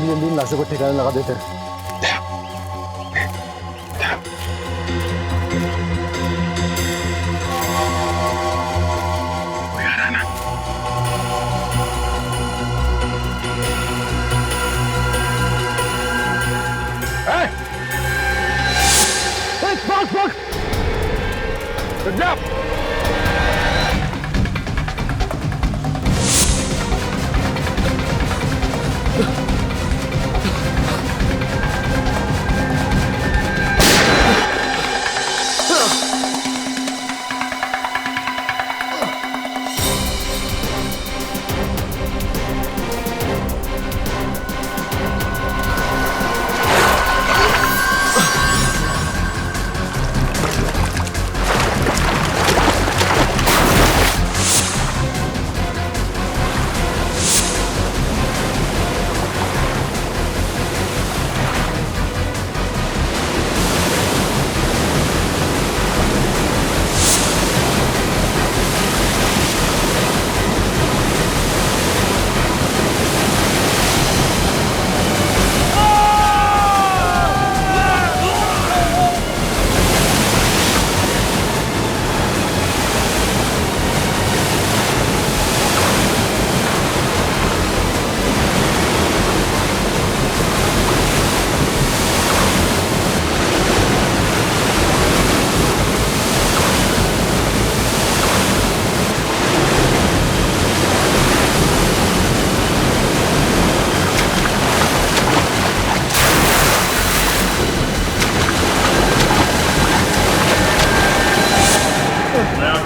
जल्दी इन लाशों को ठिकाने लगा देते हैं।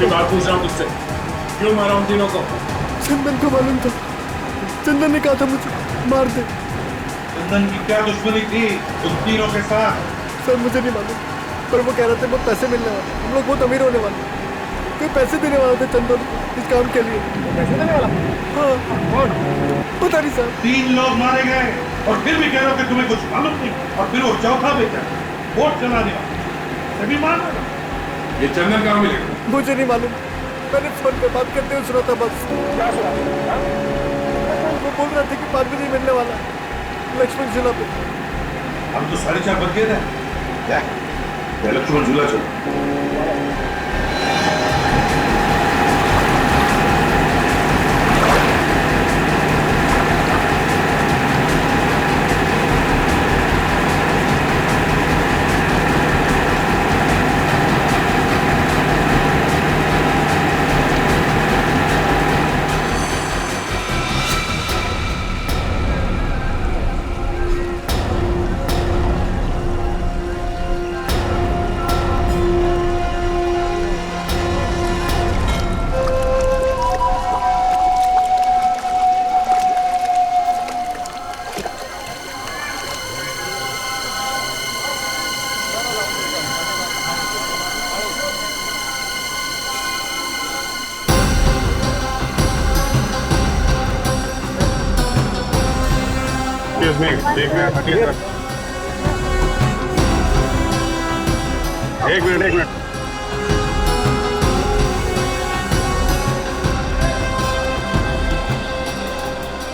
बात पूछ रहा हूँ तुझसे, क्यों मारा उन तीनों को? चंदन को मालूम था, चंदन ने कहा था मुझे मार दे। चंदन की क्या दुश्मनी थी उन तीनों के साथ? सर मुझे नहीं मालूम, पर वो कह रहे थे बहुत पैसे मिलने वाले, हम लोग बहुत अमीर होने वाले। कोई पैसे देने वाला था चंदन इस काम के लिए। पैसे देने वाला? हाँ। कौन? पता नहीं सर। 3 लोग मारे गए और फिर भी कह रहे हो कि तुम्हें कुछ मालूम नहीं, और फिर वो चौथा बेटा वोट चलाने वाला सभी मान रहा। ये चंदन कहाँ मिलेगा? मुझे नहीं मालूम, मैंने फोन पे बात करते हुए सुना था बस। क्या सुना? वो बोल रहे थे कि पार्वती मिलने वाला लक्ष्मण झूला पे। हम तो 4:30 बज गए थे। लक्ष्मण झूला चलो। एक मिनट।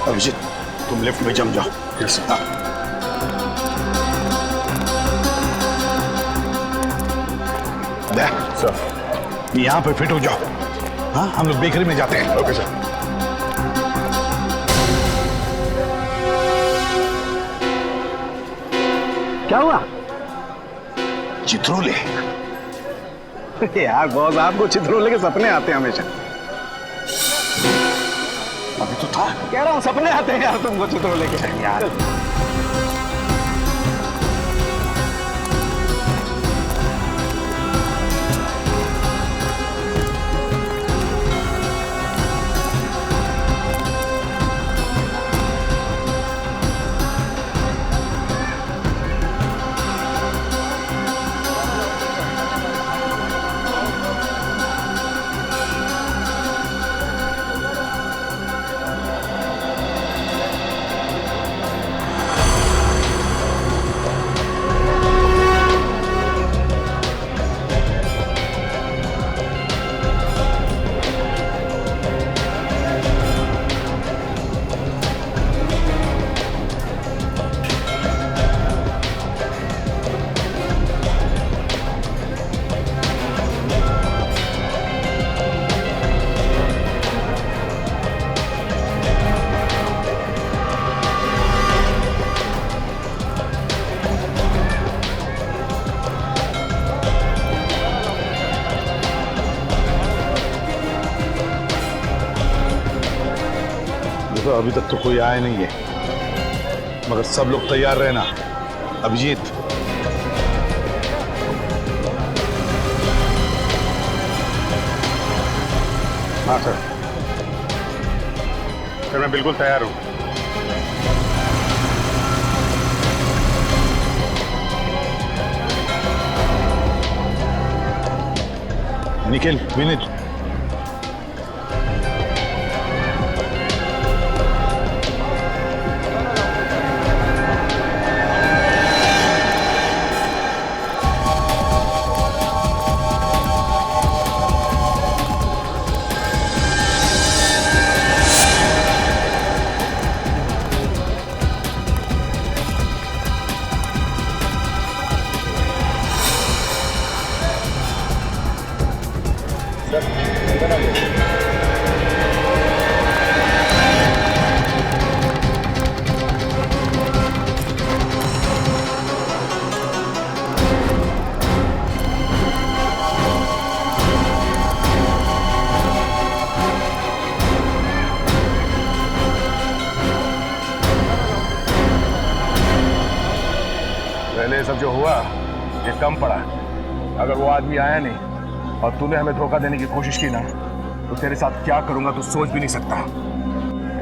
अभिजीत तुम लिफ्ट में जम जाओ। Yes sir. यहाँ पे फिट हो जाओ। हाँ हम लोग बेकरी में जाते हैं। Okay sir. क्या हुआ? चित्रोले। यार बॉस आपको चित्रोले के सपने आते हैं हमेशा। अभी तो था। कह रहा हूँ सपने आते हैं यार तुमको चित्रोले के यार। सर अभी तक तो कोई आया नहीं है, मगर सब लोग तैयार रहना। अभिजीत, हाँ सर, मैं बिल्कुल तैयार हूँ। निखिल, विनीत, पहले सब जो हुआ ये कम पड़ा। अगर वो आदमी आया नहीं और तूने हमें धोखा देने की कोशिश की ना, तो तेरे साथ क्या करूंगा तू सोच भी नहीं सकता।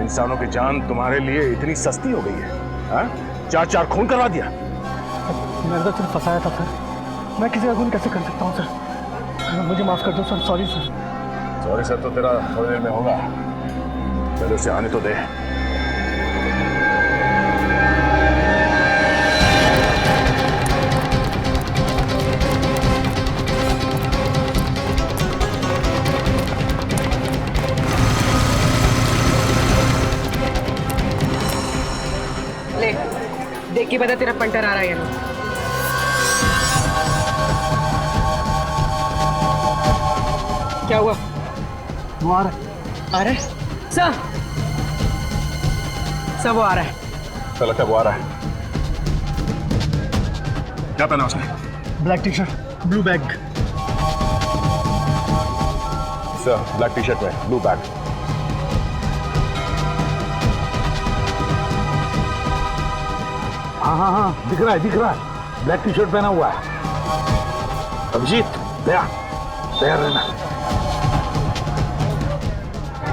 इंसानों की जान तुम्हारे लिए इतनी सस्ती हो गई है, हाँ? 4 खून करवा दिया। मैंने तो सिर्फ फंसाया था सर, मैं किसी का खून कैसे कर सकता हूँ सर? मुझे माफ कर दो sir, sorry sir. Sorry sir तो तेरा थोड़ी देर में होगा, पहले उसे आने तो दे। ले, देख के बता तेरा पंटर आ रहा है या नहीं। क्या हुआ? वो आ रहा है सर, वो आ रहा है। चल लगता है वो आ रहा है। क्या पहना उसने? Black T shirt, blue bag. Sir black T shirt में ब्लू बैग। हाँ, दिख रहा है, ब्लैक टी शर्ट पहना हुआ है। अभिजीत, तैयार रहना।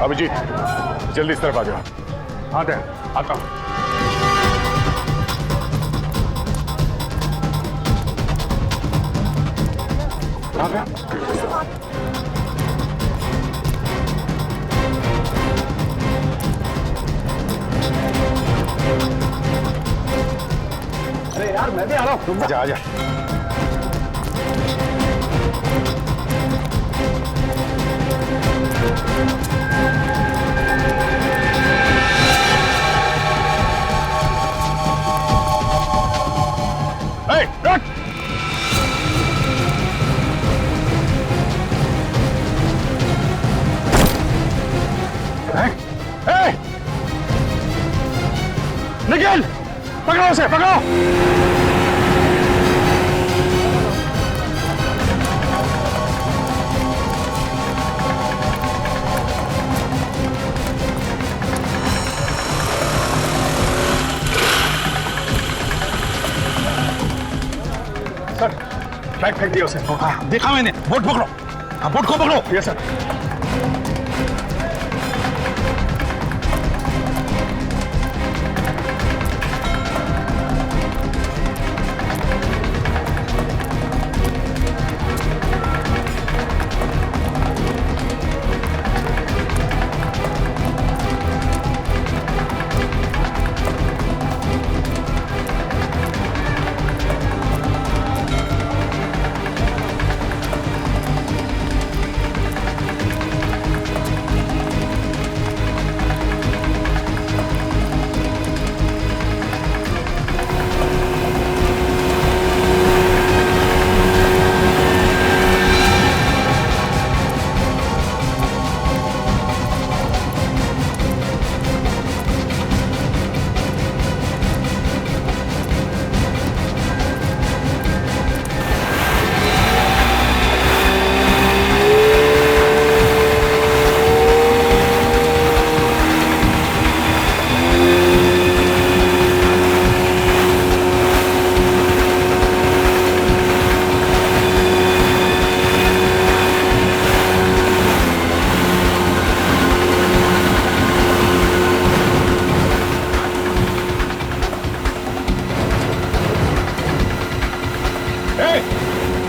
अभिजीत जल्दी इस तरफ आ जाओ। हाँ दे, आता हूँ। कहाँ गया? अरे यार मैं भी आ रहा हूँ। आजा आजा। निखिल, पकड़ो उसे, पकड़ो। सर, फ्लैग फेंक दिया उसे। हाँ, देखा मैंने। बोट पकड़ो। हाँ, बोट को पकड़ो। Yes sir.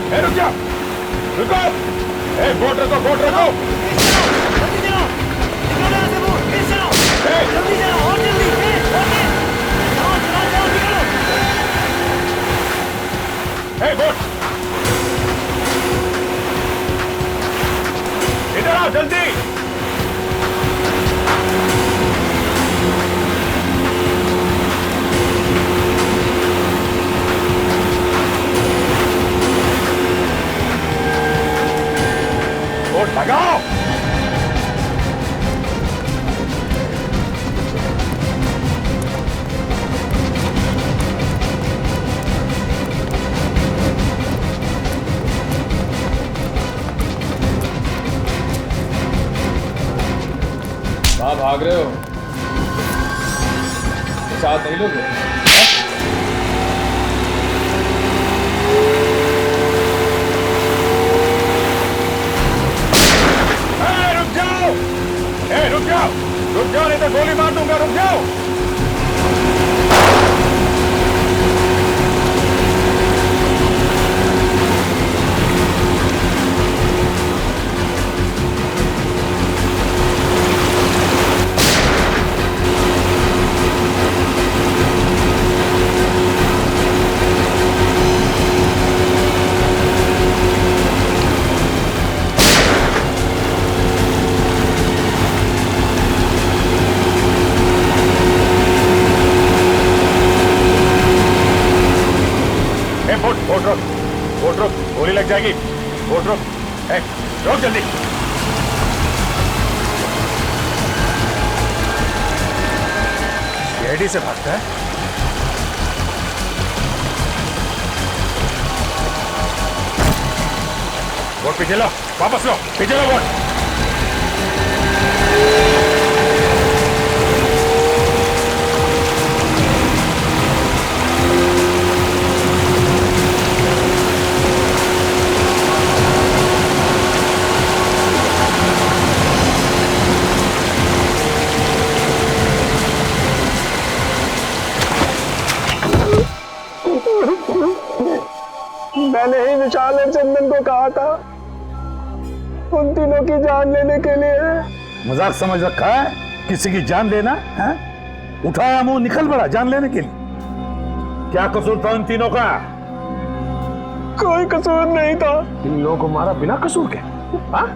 ए, रुक जाओ, रुको, ए, बोट रखो, बोट रखो। ए, बोट, इधर आओ जल्दी। बोट लगाओ। कहाँ भाग रहे हो? साथ नहीं लोगे? रुक जाओ, रुक जाओ, रुक जाओ, नहीं तो गोली मार दूंगा। रुक जाओ। बोट रोक, बोट रोक, गोली लग जाएगी। बोट रोक, रोक जल्दी। सीआईडी से भागता है। बोट पीछे लो, वापस लो, पीछे लो बोट। मैंने ही विशाल और चंदन को कहा था उन तीनों की जान लेने के लिए। मजाक समझ रखा है किसी की जान लेना है? उठाया मुंह निकल पड़ा जान लेने के लिए। क्या कसूर था उन तीनों का? कोई कसूर नहीं था। इन लोगों को मारा बिना कसूर के? हाँ?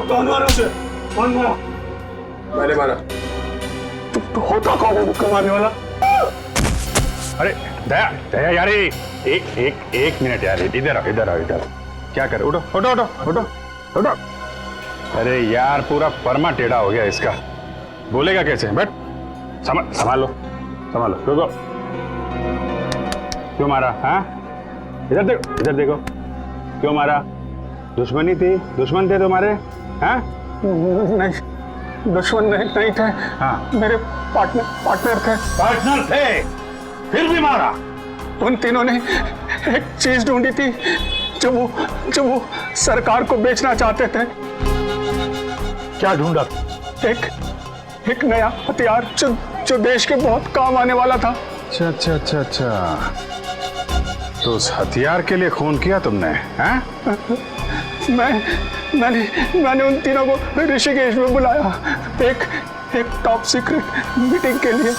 कौन मारा उसे? कौन मारा? मैंने मारा। तो होता कौन है मुक्का मारने वाला? अरे दया, दया यार, एक मिनट यार, इधर आओ, इधर आओ, इधर। क्या करे? उठो, उठो, उठो, उठो, उठो। अरे यार, पूरा परमा टेढ़ा हो गया इसका। बोलेगा कैसे? बैठ, संभालो, संभालो। रुको, क्यों मारा? हाँ, इधर देखो, इधर देखो। क्यों मारा? दुश्मनी थी? दुश्मन थे तुम्हारे? हाँ? नहीं, दुश्मन नहीं थे। हाँ, मेरे पार्टनर थे। पार्टनर थे, फिर भी मारा? उन तीनों ने एक चीज ढूंढी थी जो वो सरकार को बेचना चाहते थे। क्या ढूंढा? एक नया हथियार जो देश के बहुत काम आने वाला था। अच्छा अच्छा अच्छा अच्छा, तो उस हथियार के लिए खून किया तुमने? हाँ? मैंने उन तीनों को ऋषिकेश में बुलाया एक टॉप सीक्रेट मीटिंग के लिए।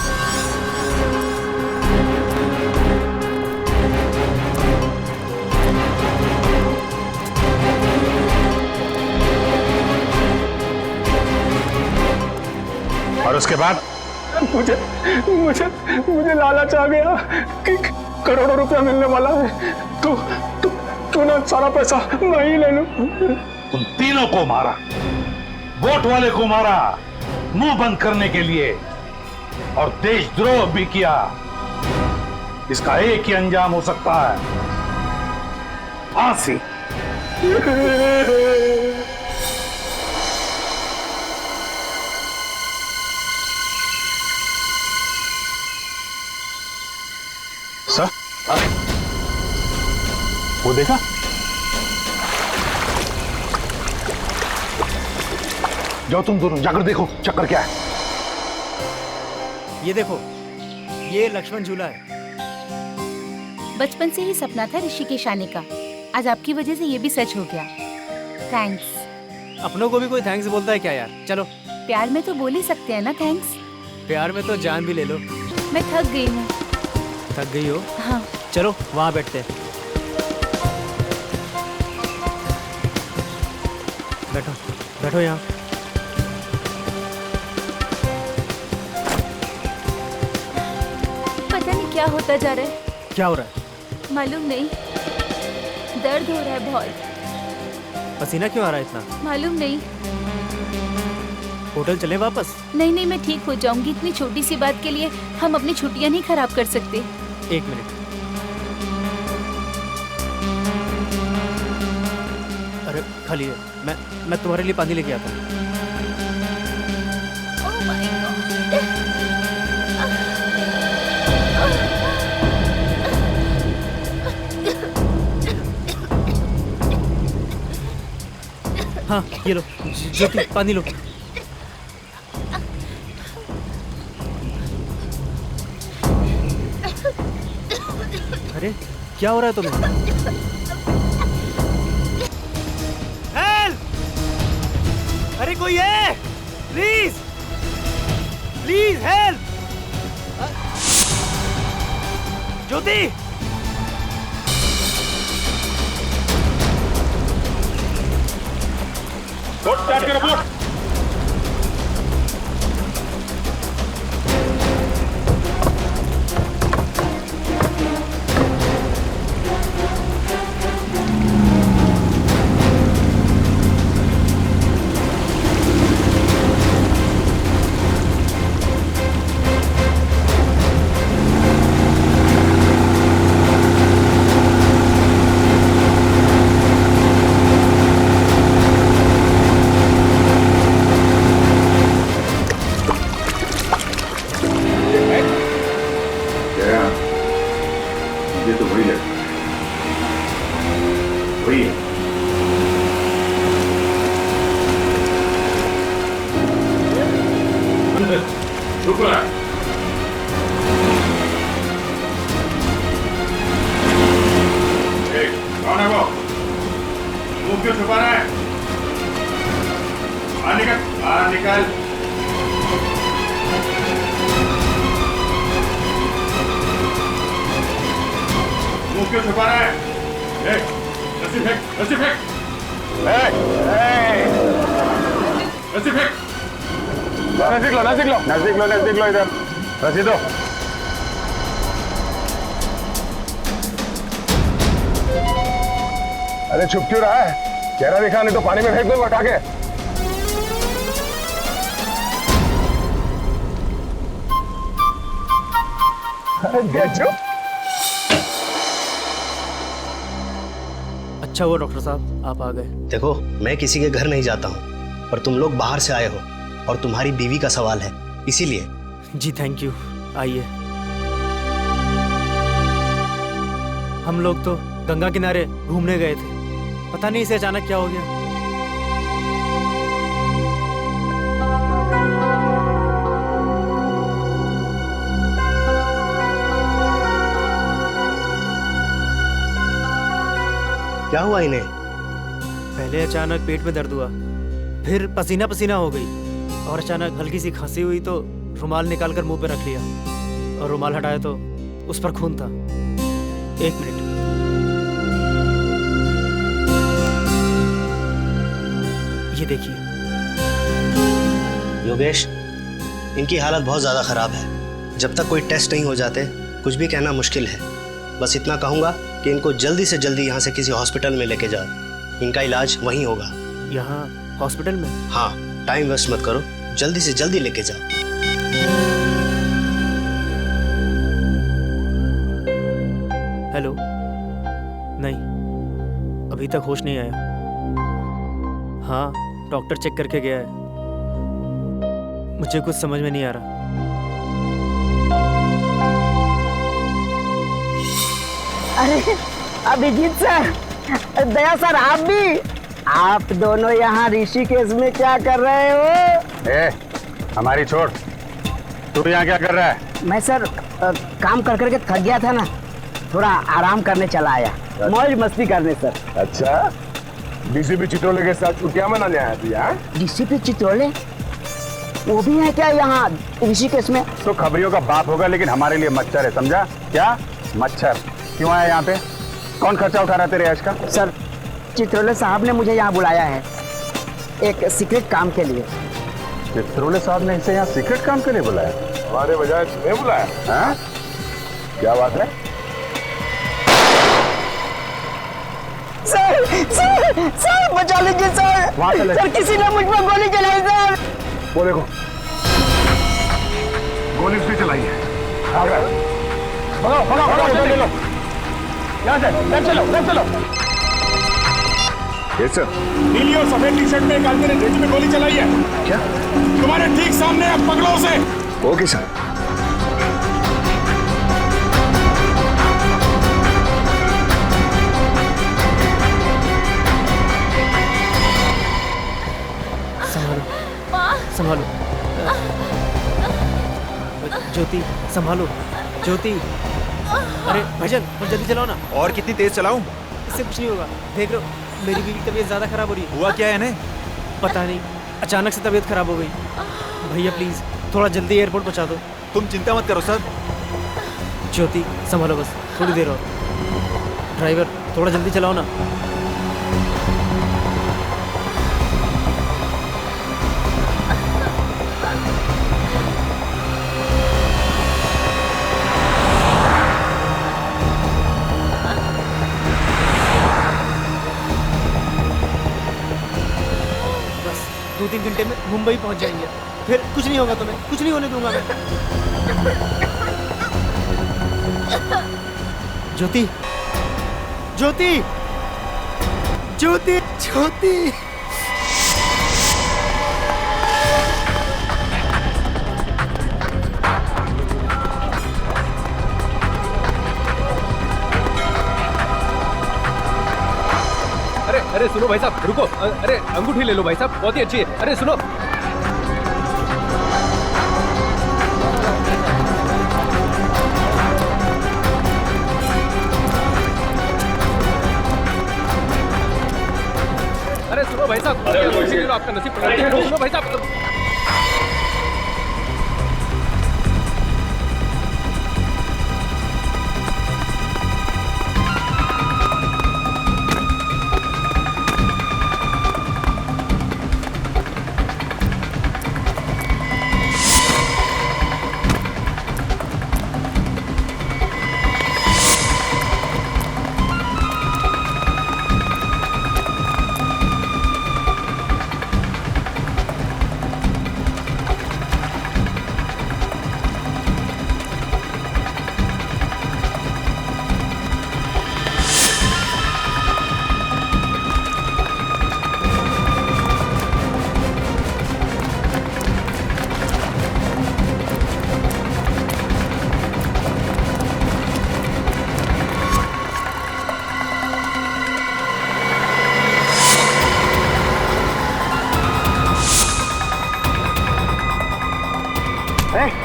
और उसके बाद? मुझे लालच आ गया कि करोड़ों रुपया मिलने वाला है, तो ना सारा पैसा मैं ही ले लूं। उन तीनों को मारा, वोट वाले को मारा मुंह बंद करने के लिए, और देशद्रोह भी किया। इसका एक ही अंजाम हो सकता है, फांसी। सर, वो देखा? जाओ तुम दोनों जाकर देखो चक्कर क्या है। ये देखो, ये लक्ष्मण झूला है। बचपन से ही सपना था ऋषिकेश आने का। आज आपकी वजह से ये भी सच हो गया। थैंक्स। अपनों को भी कोई थैंक्स बोलता है क्या यार? चलो। प्यार में तो बोल ही सकते हैं ना थैंक्स। प्यार में तो जान भी ले लो। मैं थक गई हूँ। थक गई हो? हाँ। चलो वहाँ बैठते हैं। बैठो बैठो यहाँ। पता नहीं क्या होता जा रहा है। क्या हो रहा है? मालूम नहीं, दर्द हो रहा है बहुत। पसीना क्यों आ रहा है इतना? मालूम नहीं। होटल चले वापस? नहीं नहीं, मैं ठीक हो जाऊंगी। इतनी छोटी सी बात के लिए हम अपनी छुट्टियां नहीं खराब कर सकते। 1 मिनट। अरे खाली है। मैं तुम्हारे लिए पानी लेके आता हूँ। Oh my God। हाँ ये लो ज्योति, पानी लो। अरे क्या हो रहा है तुम्हें? हेल्प! अरे कोई है? Please please help! Jyoti! Boat start करो, बोट। ये तो वही है, वही है। रुक रहा है। कौन है वो? मुंह क्यों छुपा रहा है? बाहर निकल, बाहर निकल। मुंह क्यों छुपा रहा है? रस्सी फेंक, रस्सी फेंक, रस्सी फेंक। नजदीक लो, नजदीक लो, नजदीक लो, नजदीक लो, इधर रस्सी दो। अरे छुप क्यों रहा है? चेहरा दिखा, नहीं तो पानी में फेंक दो उठा के। चुप। अच्छा हुआ डॉक्टर साहब आप आ गए। देखो, मैं किसी के घर नहीं जाता हूँ, पर तुम लोग बाहर से आए हो और तुम्हारी बीवी का सवाल है, इसीलिए। जी थैंक यू। आइए। हम लोग तो गंगा किनारे घूमने गए थे, पता नहीं इसे अचानक क्या हो गया। क्या हुआ इन्हें? पहले अचानक पेट में दर्द हुआ, फिर पसीना पसीना हो गई और अचानक हल्की सी खांसी हुई तो रुमाल निकालकर मुंह पे रख लिया और रुमाल हटाया तो उस पर खून था। 1 मिनट। ये देखिए। योगेश, इनकी हालत बहुत ज्यादा खराब है। जब तक कोई टेस्ट नहीं हो जाते कुछ भी कहना मुश्किल है। बस इतना कहूंगा कि इनको जल्दी से जल्दी यहाँ से किसी हॉस्पिटल में लेके जाओ। इनका इलाज वहीं होगा। यहाँ हॉस्पिटल में? हाँ, टाइम वेस्ट मत करो, जल्दी से जल्दी लेके जाओ। हेलो? नहीं, अभी तक होश नहीं आया। हाँ, डॉक्टर चेक करके गया है। मुझे कुछ समझ में नहीं आ रहा। अरे अभिजीत सर, दया सर, आप भी? आप दोनों यहाँ ऋषिकेश में क्या कर रहे हो? हमारी छोड़, तू यहाँ क्या कर रहा है? मैं सर काम कर करके थक गया था ना, थोड़ा आराम करने चला आया, मौज मस्ती करने सर। अच्छा, डीसीपी चित्रोले के साथ छुट्टियां मनाने आया तू यहाँ? डीसीपी चित्रोले वो भी है क्या यहाँ ऋषिकेश में? तो खबरियों का बाप होगा, लेकिन हमारे लिए मच्छर है, समझा? क्या मच्छर? क्यों आया यहाँ पे? कौन खर्चा उठा रहा है तेरे ऐश का? सर चित्रोले साहब ने मुझे यहाँ बुलाया है एक सीक्रेट काम के लिए। चित्रोले साहब ने इसे यहाँ सीक्रेट काम के लिए बुलाया? हमारे बजाय तुम्हें बुलाया? हाँ? क्या बात है? सर बचा लीजिए सर। सर किसी ने मुझ पर गोली चलाई सर। वो देखो, गोली उसने चलाई है। भगाओ, ले लो। यहाँ से, चलो। ये सर, नीली और सफेद टी शर्ट में एक आदमी ने ड्रेस में गोली चलाई है। क्या? तुम्हारे ठीक सामने, अब पकड़ो उसे। Okay sir. संभालो ज्योति, संभालो ज्योति। अरे भाईजान और जल्दी चलाओ ना। और कितनी तेज चलाऊं? इससे कुछ नहीं होगा, देख रहे हो मेरी बीवी की तबीयत ज्यादा खराब हो रही है। हुआ क्या है इन्हें? पता नहीं, अचानक से तबीयत खराब हो गई। भैया प्लीज थोड़ा जल्दी एयरपोर्ट पहुंचा दो। तुम चिंता मत करो सर। ज्योति संभालो, बस थोड़ी देर और। ड्राइवर थोड़ा जल्दी चलाओ ना। बस 2-3 घंटे में मुंबई पहुंच जाएंगे, फिर कुछ नहीं होगा तुम्हें, कुछ नहीं होने दूंगा मैं। ज्योति, ज्योति, ज्योति, ज्योति। अरे सुनो भाई साहब, रुको। अरे अंगूठी ले लो भाई साहब, बहुत ही अच्छी है। अरे सुनो, अरे सुनो भाई साहब, अंगूठी ले लो, आपका नसीब पलट गया। सुनो भाई साहब,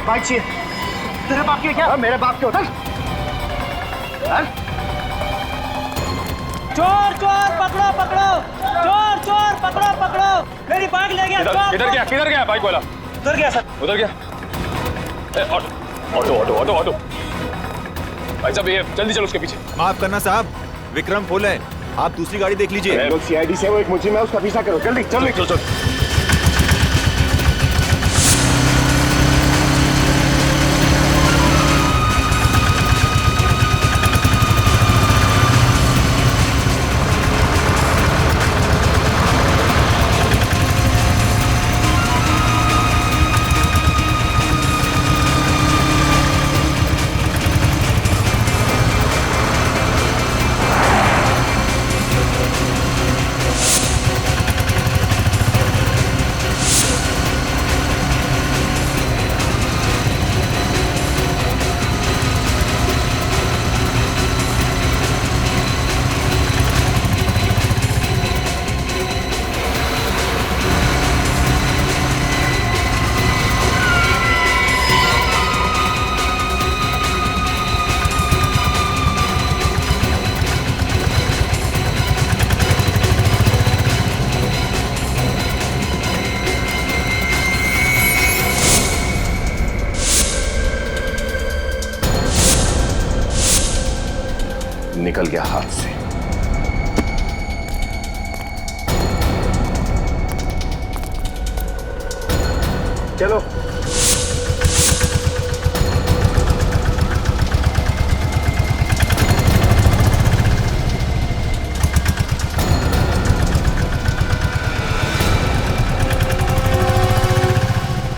बाइक चाहिए। तेरे बाप की क्या? मेरे बाप के होता। चोर चोर पकड़ो पकड़ो, चोर चोर पकड़ो पकड़ो, मेरी बाइक ले गया। किधर गया बाइक वाला? उधर गया सर, उधर गया। ऑटो भाई साहब, ये जल्दी चलो उसके पीछे। माफ करना साहब, विक्रम फुल है, आप दूसरी गाड़ी देख लीजिए। सीआईडी से वो एक मुझे में उसका पीछा करो, जल्दी चल। निकल गया हाथ से। चलो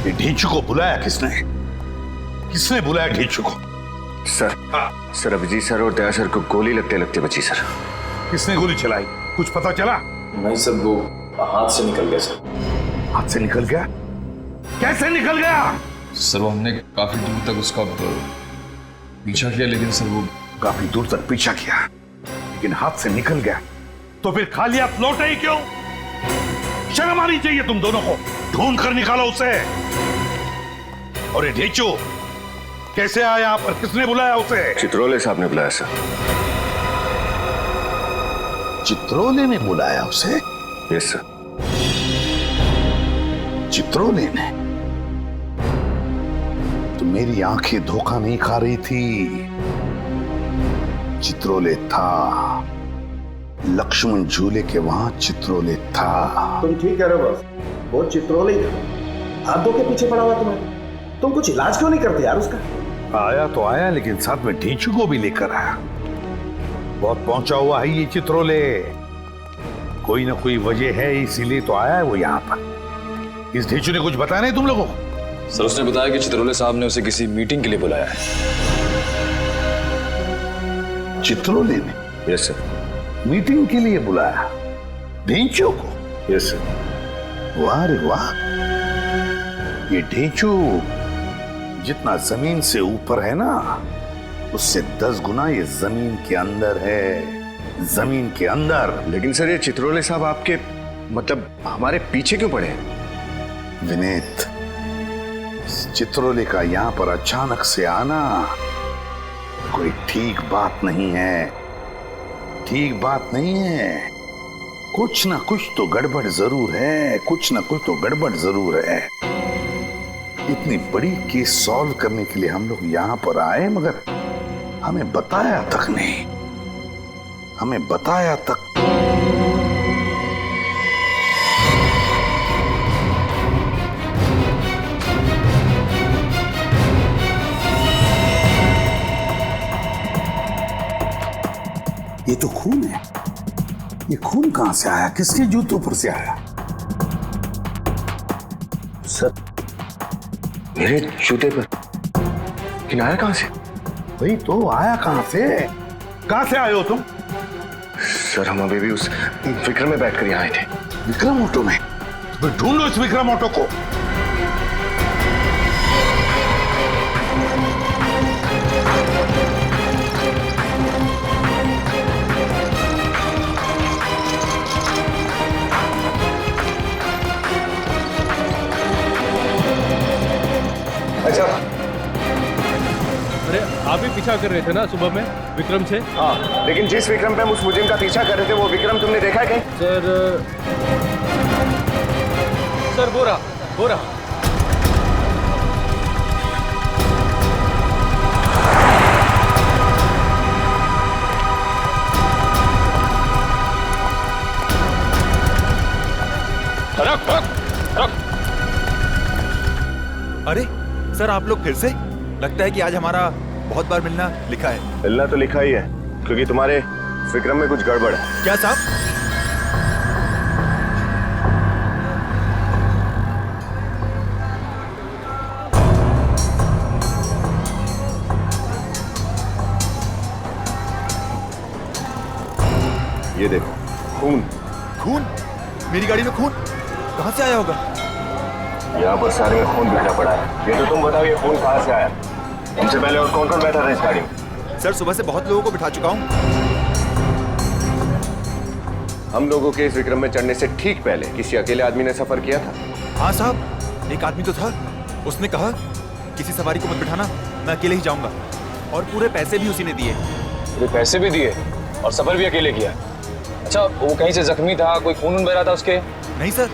ये ढींचू को बुलाया किसने? किसने बुलाया ढींचू को? सर, सर अभिजीत सर और दया सर को गोली लगते लगते बची सर। किसने गोली चलाई? कुछ पता चला? नहीं सर, वो हाथ से निकल गया सर। हाथ से निकल गया? कैसे निकल गया? सर वो हमने काफी दूर तक उसका पीछा किया, लेकिन सर वो काफी दूर तक पीछा किया लेकिन हाथ से निकल गया, तो फिर खाली हाथ लौटे ही क्यों? शर्म आनी चाहिए तुम दोनों को। ढूंढ कर निकालो उसे। और ये ढींचू कैसे आया यहाँ पर? किसने बुलाया उसे? चित्रोले साहब ने बुलाया सर। चित्रोले ने बुलाया उसे? Yes sir. चित्रोले ने? तो मेरी आंखें धोखा नहीं खा रही थी। चित्रोले था, लक्ष्मण झूले के वहां चित्रोले था। तुम ठीक कह रहे हो बॉस, वो चित्रोले ही था। हाथों के पीछे पड़ा हुआ तुम्हें। तुम कुछ इलाज क्यों नहीं करते यार उसका? आया तो आया, लेकिन साथ में ढींचू को भी लेकर आया। बहुत पहुंचा हुआ है ये चित्रोले। कोई ना कोई वजह है, इसीलिए तो आया है वो यहाँ पर। इस ढींचू ने कुछ बताया नहीं तुम लोगों को? सर उसने बताया कि चित्रोले साहब ने उसे किसी मीटिंग के लिए बुलाया है। चित्रोले ने? Yes sir. मीटिंग के लिए बुलाया ढींचू को? Yes sir. वाह रे वाह। ये ढींचू जितना जमीन से ऊपर है ना, उससे 10 गुना ये जमीन के अंदर है। जमीन के अंदर। लेकिन सर ये चित्रोले साहब आपके मतलब हमारे पीछे क्यों पड़े? विनीत, चित्रोले का यहाँ पर अचानक से आना कोई ठीक बात नहीं है। ठीक बात नहीं है। कुछ ना कुछ तो गड़बड़ जरूर है। कुछ ना कुछ तो गड़बड़ जरूर है। इतनी बड़ी केस सॉल्व करने के लिए हम लोग यहाँ पर आए, मगर हमें बताया तक नहीं। हमें बताया तक। ये तो खून है। ये खून कहां से आया? किसके जूतों पर से आया? सर मेरे जूते पर। लेकिन आया कहां से? वही तो, आया कहां से? कहां से आए हो तुम? सर हम अभी भी उस विक्रम में बैठकर यहाँ आए थे। विक्रम ऑटो में? तो ढूंढो इस विक्रम ऑटो को। अच्छा, अरे आप ही पीछा कर रहे थे ना सुबह में विक्रम से? हाँ, लेकिन जिस विक्रम पे हम उस मुजरिम का पीछा कर रहे थे, वो विक्रम तुमने देखा है कहीं? सर वो रहा। अरे सर, आप लोग फिर से? लगता है कि आज हमारा बहुत बार मिलना लिखा है। मिलना तो लिखा ही है, क्योंकि तुम्हारे विक्रम में कुछ गड़बड़ है। क्या साहब? ये देखो, खून। खून? मेरी गाड़ी में खून कहां से आया होगा? यहाँ पर सारे में खून बिखरा पड़ा है। ये तो तुम बताओ, ये खून कहाँ से आया? तुमसे पहले और कौन कौन बैठा था इस गाड़ी में? सर सुबह से बहुत लोगों को बिठा चुका हूँ। हम लोगों के इस विक्रम में चढ़ने से ठीक पहले किसी अकेले आदमी ने सफर किया था? हाँ साहब, एक आदमी तो था। उसने कहा किसी सवारी को मत बिठाना, मैं अकेले ही जाऊंगा। और पूरे पैसे भी उसी ने दिए। पूरे पैसे भी दिए और सफर भी अकेले किया? अच्छा, वो कहीं से जख्मी था? कोई खून बह रहा था उसके? नहीं सर,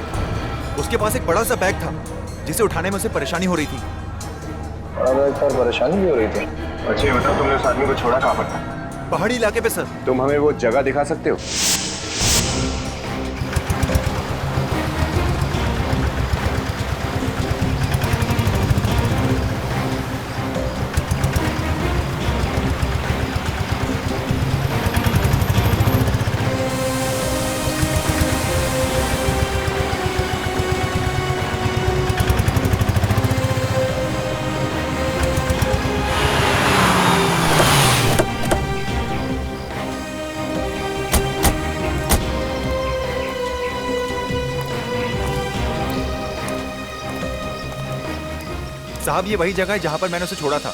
उसके पास एक बड़ा सा बैग था जिसे उठाने में उसे परेशानी हो रही थी। बड़ा बैग पर परेशानी भी हो रही थी? अच्छा ये बताओ, तुमने उस आदमी को छोड़ा कहाँ पर था? पहाड़ी इलाके पे सर। तुम हमें वो जगह दिखा सकते हो? साहब ये वही जगह है जहां पर मैंने उसे छोड़ा था।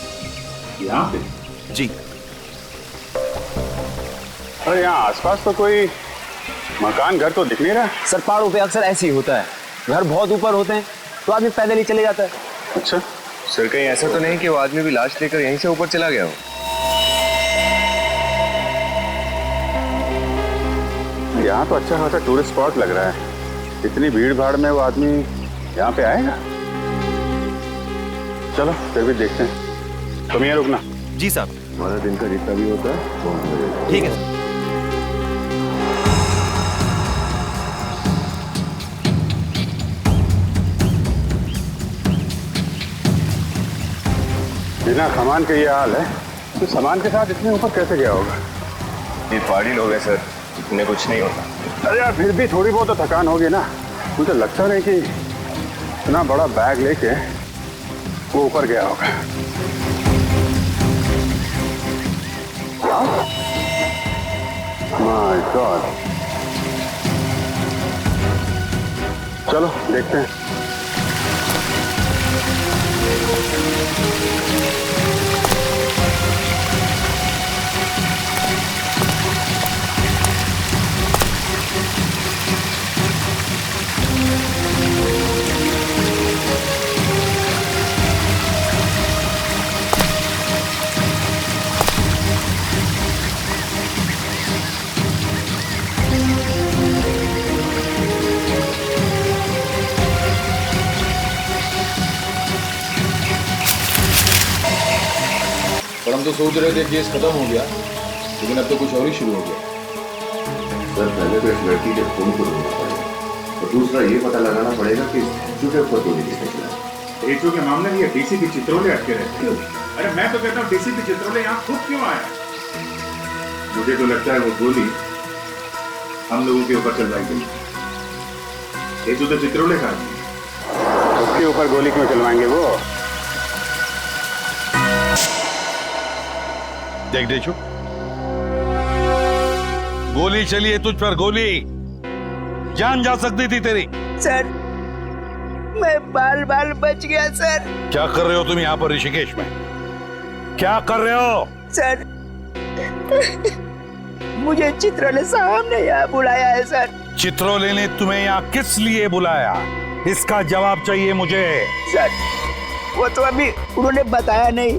यहाँ पे? जी। अरे यहाँ आसपास तो कोई मकान घर तो दिख नहीं रहा। सर पहाड़ों पे अक्सर ऐसे ही होता है, घर बहुत ऊपर होते हैं तो आदमी पैदल ही चले जाता है। अच्छा सर कहीं ऐसा तो नहीं कि वो आदमी भी लाश लेकर यहीं से ऊपर चला गया हो? यहाँ तो अच्छा खासा टूरिस्ट स्पॉट लग रहा है। इतनी भीड़ भाड़ में वो आदमी यहाँ पे आएगा? चलो फिर भी देखते हैं। तुम यहाँ रुकना। जी साहब। हमारा दिन का जितना भी होता है ठीक है सर। बिना सामान के ये हाल है तो सामान के साथ इतने ऊपर कैसे गया होगा? ये पहाड़ी लोग हैं सर, इतने कुछ नहीं होता। अरे यार फिर भी थोड़ी बहुत तो थकान होगी ना। मुझे लगता नहीं कि इतना बड़ा बैग लेके वो ऊपर गया होगा। My God. चलो देखते हैं। और हम तो सोच रहे थे केस खत्म हो गया, लेकिन अब तो कुछ और ही शुरू हो गया। सर पहले तो इस लड़की के खून को ढूंढना पड़ेगा और दूसरा ये पता लगाना पड़ेगा कि टीचू के ऊपर गोली किसने चलाई। टीचू के मामले में ये डीसीपी चित्रोले अटके रहते हैं। अरे मैं तो कहता हूँ डीसीपी चित्रोले यहाँ खुद क्यों आया? मुझे तो लगता है वो गोली हम लोगों के ऊपर चलवाई गई। टीचू तो चित्रोले का उसके ऊपर गोली क्यों चलवाएंगे वो? देख डेचू, गोली चली है तुझ पर, गोली जान जा सकती थी तेरी। सर मैं बाल बाल बच गया सर। क्या कर रहे हो तुम यहाँ पर ऋषिकेश में? क्या कर रहे हो? सर मुझे चित्रोले साहब ने यहाँ बुलाया है सर। चित्रोले ने तुम्हें यहाँ किस लिए बुलाया? इसका जवाब चाहिए मुझे। सर वो तो अभी उन्होंने बताया नहीं,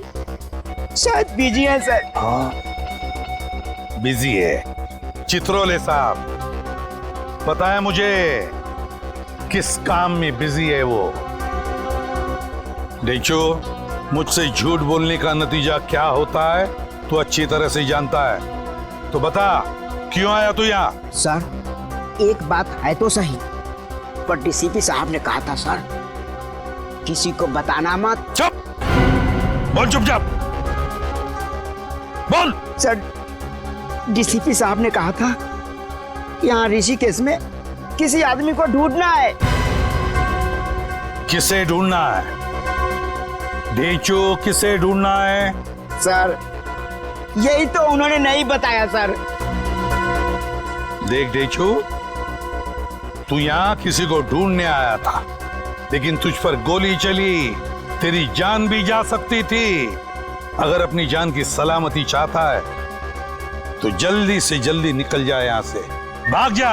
शायद बिजी है सर। हाँ बिजी है चित्रोले साहब, पता है मुझे किस काम में बिजी है वो। डेचो, मुझसे झूठ बोलने का नतीजा क्या होता है तू अच्छी तरह से जानता है, तो बता क्यों आया तू यहाँ? सर एक बात है तो सही, पर डीसीपी साहब ने कहा था सर किसी को बताना मत। चुप बोल, चुपचाप बोल। सर डीसीपी साहब ने कहा था यहाँ ऋषिकेश में किसी आदमी को ढूंढना है। किसे ढूंढना है डेचो, किसे ढूंढना है? सर यही तो उन्होंने नहीं बताया सर। देख डेचो, तू यहाँ किसी को ढूंढने आया था, लेकिन तुझ पर गोली चली, तेरी जान भी जा सकती थी। अगर अपनी जान की सलामती चाहता है तो जल्दी से जल्दी निकल जाए यहां से, भाग जा।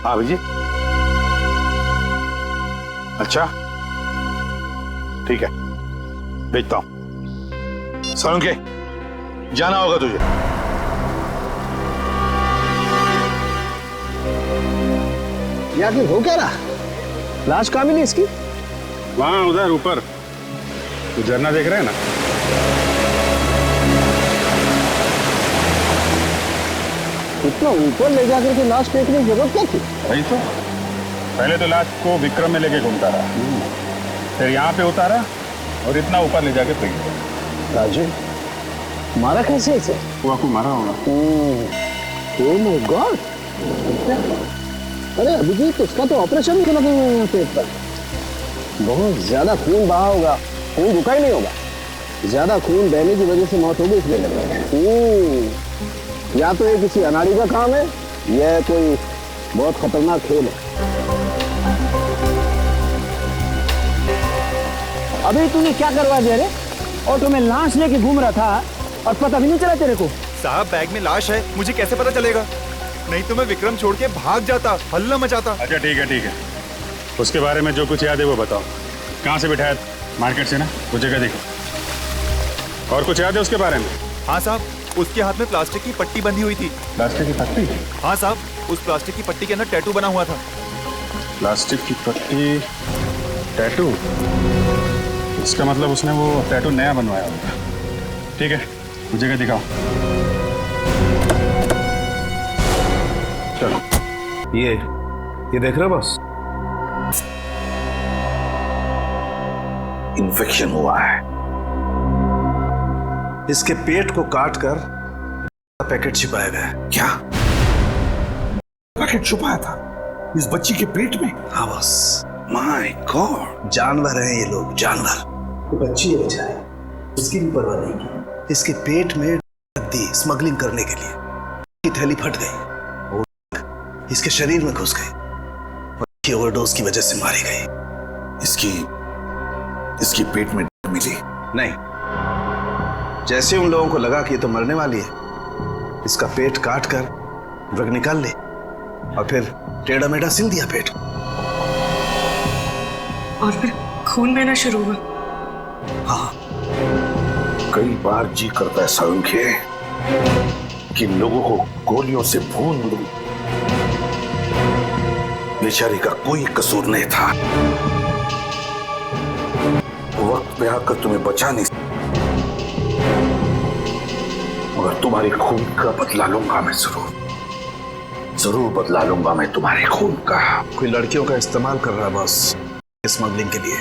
हाँ भैया, अच्छा ठीक है, भेजता हूं। सोलंके, जाना होगा तुझे। ये आखिर हो क्या रहा? लाश कहाँ मिली इसकी? वहां उधर ऊपर तू झरना देख रहा है ना? इतना ऊपर ले जाकर के लाश फेंकने की जरूरत क्या थी? वही तो, पहले तो लाश को विक्रम में लेके घूमता रहा, फिर यहाँ पे उतारा और इतना ऊपर ले जाके फेंक दिया। राजू, मारा कैसे इसे? वो आपको मारा होगा। Oh my God! अरे अभिजीत, उसका तो ऑपरेशन ही लगा हुआ है पेट पर। बहुत ज्यादा खून बहा होगा, खून रुका ही नहीं होगा। ज्यादा खून बहने की वजह से मौत हो गई इसलिए लगा। या तो ये किसी अनाड़ी का काम है या कोई बहुत खतरनाक खेल है। अभी तूने क्या करवा दिया रे? ऑटो में लाश लेके घूम रहा था और पता भी नहीं चला तेरे को? साहब, बैग में लाश है, मुझे कैसे पता चलेगा? नहीं तो मैं विक्रम छोड़ के भाग जाता, हल्ला मचाता। अच्छा ठीक है, उसके बारे में जो कुछ याद है वो बताओ। कहाँ से बिठाया? मार्केट से ना? वो जगह देखो। और कुछ याद है उसके बारे में? हाँ साहब, उसके हाथ में प्लास्टिक की पट्टी बंधी हुई थी। प्लास्टिक की पट्टी? हाँ साहब, उस प्लास्टिक की पट्टी के अंदर टैटू बना हुआ था। प्लास्टिक की पट्टी, टैटू? इसका मतलब उसने वो टैटू नया बनवाया होगा। ठीक है, वो जगह दिखाओ। चलो, ये देख रहे हो बॉस? इन्फेक्शन हुआ है। इसके पेट को काटकर पैकेट छिपाया गया। क्या पैकेट छुपाया था इस बच्ची के पेट में? हाँ बॉस। My God! जानवर हैं ये लोग, जानवर। वो बच्ची है बेचारी, उसकी भी परवाह नहीं की। इसके पेट में दी स्मगलिंग करने के लिए। की थैली फट गई, वो इसके शरीर में घुस गई और ओवरडोज की वजह से मारी गई। इसकी पेट में मिली? नहीं, जैसे उन लोगों को लगा कि ये तो मरने वाली है, इसका पेट काट कर ड्रग निकाल ले और फिर टेढ़ा मेढ़ा सिल दिया पेट। और फिर खून बहना शुरू हुआ। हाँ, कई बार जी करता है संख्य कि लोगों को गोलियों से भून दूं। बेचारी का कोई कसूर नहीं था। वक्त पे आकर तुम्हें बचा नहीं, मगर तुम्हारे खून का बदला लूंगा मैं, जरूर बदला लूंगा मैं तुम्हारे खून का। कोई लड़कियों का इस्तेमाल कर रहा है बॉस स्मगलिंग के लिए।